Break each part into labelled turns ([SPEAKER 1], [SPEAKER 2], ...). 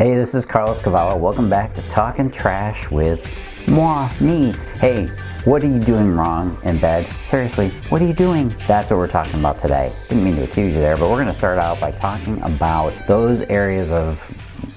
[SPEAKER 1] Hey, this is Cavallo. Welcome back to Talking Trash with me. Hey, what are you doing wrong in bed? Seriously, what are you doing? That's what we're talking about today. Didn't mean to accuse you there, but we're going to start out by talking about those areas of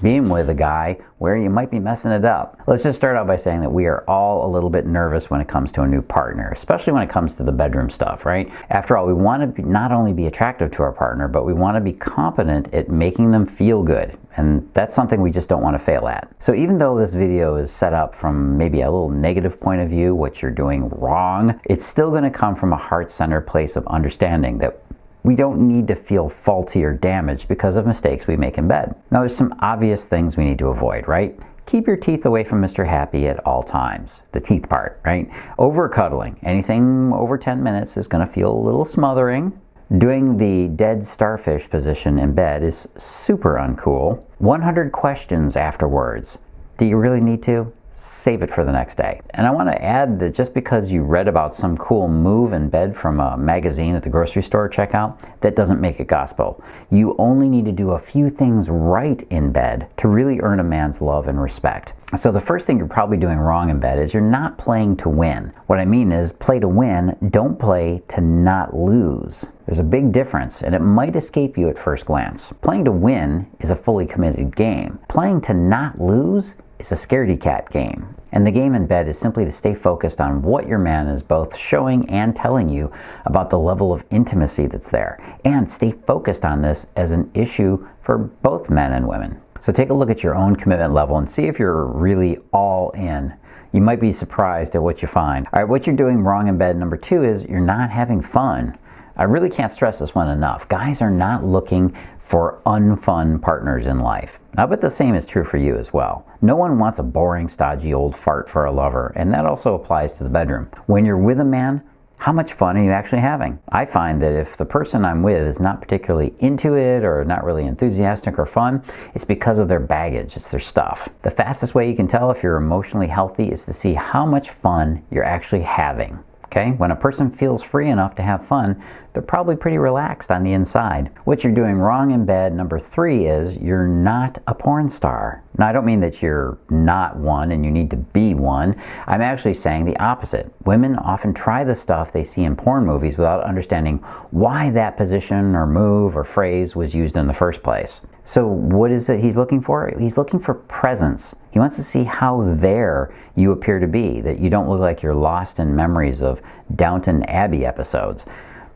[SPEAKER 1] being with a guy where you might be messing it up. Let's just start out by saying that we are all a little bit nervous when it comes to a new partner, especially when it comes to the bedroom stuff, right? After all, we want to not only be attractive to our partner, but we want to be competent at making them feel good. And that's something we just don't want to fail at. So even though this video is set up from maybe a little negative point of view, what you're doing wrong, it's still going to come from a heart-centered place of understanding that we don't need to feel faulty or damaged because of mistakes we make in bed. Now, there's some obvious things we need to avoid, right? Keep your teeth away from Mr. Happy at all times. The teeth part, right? Over cuddling. Anything over 10 minutes is going to feel a little smothering. Doing the dead starfish position in bed is super uncool. 100 questions afterwards. Do you really need to? Save it for the next day. And I want to add that just because you read about some cool move in bed from a magazine at the grocery store checkout, that doesn't make it gospel. You only need to do a few things right in bed to really earn a man's love and respect. So the first thing you're probably doing wrong in bed is you're not playing to win. What I mean is play to win, don't play to not lose. There's a big difference, and it might escape you at first glance. Playing to win is a fully committed game. Playing to not lose is a scaredy cat game. And the game in bed is simply to stay focused on what your man is both showing and telling you about the level of intimacy that's there. And stay focused on this as an issue for both men and women. So take a look at your own commitment level and see if you're really all in. You might be surprised at what you find. All right, what you're doing wrong in bed, number 2, is you're not having fun. I really can't stress this one enough. Guys are not looking for unfun partners in life. I bet the same is true for you as well. No one wants a boring, stodgy old fart for a lover, and that also applies to the bedroom. When you're with a man, how much fun are you actually having? I find that if the person I'm with is not particularly into it or not really enthusiastic or fun, it's because of their baggage, it's their stuff. The fastest way you can tell if you're emotionally healthy is to see how much fun you're actually having. Okay? When a person feels free enough to have fun, they're probably pretty relaxed on the inside. What you're doing wrong in bed, number 3, is you're not a porn star. Now, I don't mean that you're not one and you need to be one. I'm actually saying the opposite. Women often try the stuff they see in porn movies without understanding why that position or move or phrase was used in the first place. So what is it he's looking for? He's looking for presence. He wants to see how there you appear to be, that you don't look like you're lost in memories of Downton Abbey episodes.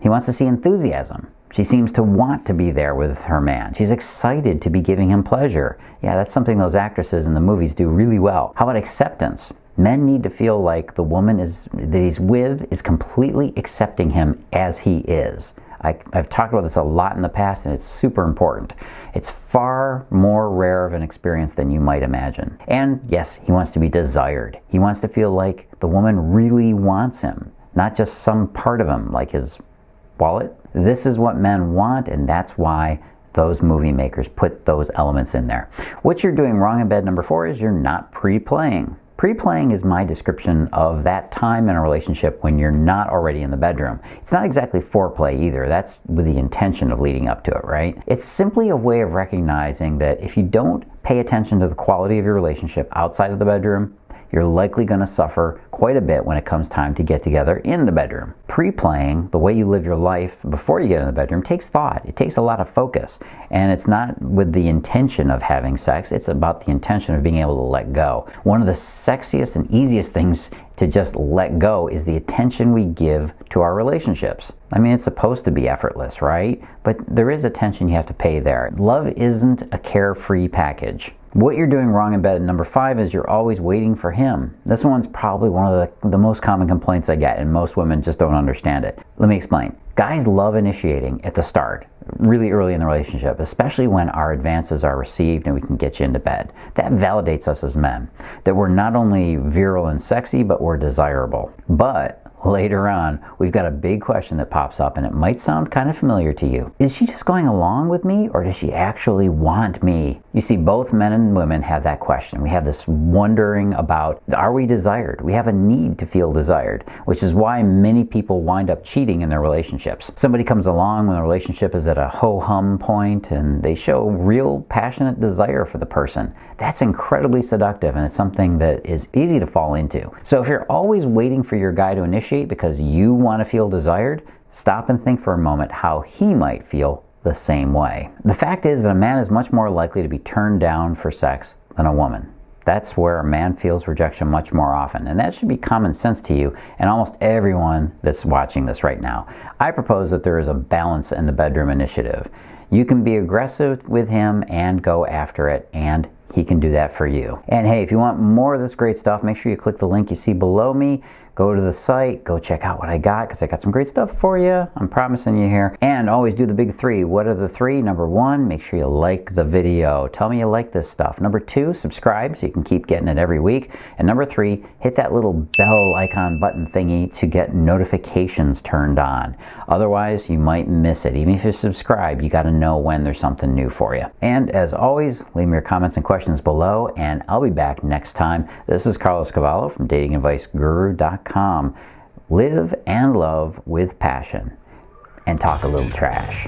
[SPEAKER 1] He wants to see enthusiasm. She seems to want to be there with her man. She's excited to be giving him pleasure. Yeah, that's something those actresses in the movies do really well. How about acceptance? Men need to feel like the woman that he's with is completely accepting him as he is. I've talked about this a lot in the past, and it's super important. It's far more rare of an experience than you might imagine. And yes, he wants to be desired. He wants to feel like the woman really wants him, not just some part of him, like his wallet. This is what men want, and that's why those movie makers put those elements in there. What you're doing wrong in bed, number 4, is you're not pre-playing. Pre-playing is my description of that time in a relationship when you're not already in the bedroom. It's not exactly foreplay either. That's with the intention of leading up to it, right? It's simply a way of recognizing that if you don't pay attention to the quality of your relationship outside of the bedroom, you're likely going to suffer quite a bit when it comes time to get together in the bedroom. Pre-playing, the way you live your life before you get in the bedroom, takes thought. It takes a lot of focus. And it's not with the intention of having sex, it's about the intention of being able to let go. One of the sexiest and easiest things to just let go is the attention we give to our relationships. I mean, it's supposed to be effortless, right? But there is attention you have to pay there. Love isn't a carefree package. What you're doing wrong in bed, number 5, is you're always waiting for him. This one's probably one of the most common complaints I get, and most women just don't understand it. Let me explain. Guys love initiating at the start, really early in the relationship, especially when our advances are received and we can get you into bed. That validates us as men, that we're not only virile and sexy, but we're desirable. But Later on, we've got a big question that pops up, and it might sound kind of familiar to you. Is she just going along with me, or does she actually want me? You see, both men and women have that question. We have this wondering about, are we desired? We have a need to feel desired, which is why many people wind up cheating in their relationships. Somebody comes along when the relationship is at a ho-hum point, and they show real passionate desire for the person. That's incredibly seductive, and it's something that is easy to fall into. So if you're always waiting for your guy to initiate because you want to feel desired, stop and think for a moment how he might feel the same way. The fact is that a man is much more likely to be turned down for sex than a woman. That's where a man feels rejection much more often, and that should be common sense to you and almost everyone that's watching this right now. I propose that there is a balance in the bedroom initiative. You can be aggressive with him and go after it, and he can do that for you. And hey, if you want more of this great stuff, make sure you click the link you see below me. Go to the site, go check out what I got, because I got some great stuff for you. I'm promising you here. And always do the big three. What are the three? Number one, make sure you like the video. Tell me you like this stuff. Number two, subscribe so you can keep getting it every week. And number three, hit that little bell icon button thingy to get notifications turned on. Otherwise, you might miss it. Even if you subscribe, you got to know when there's something new for you. And as always, leave me your comments and questions below, and I'll be back next time. This is Cavallo from datingadviceguru.com. Live and love with passion, and talk a little trash.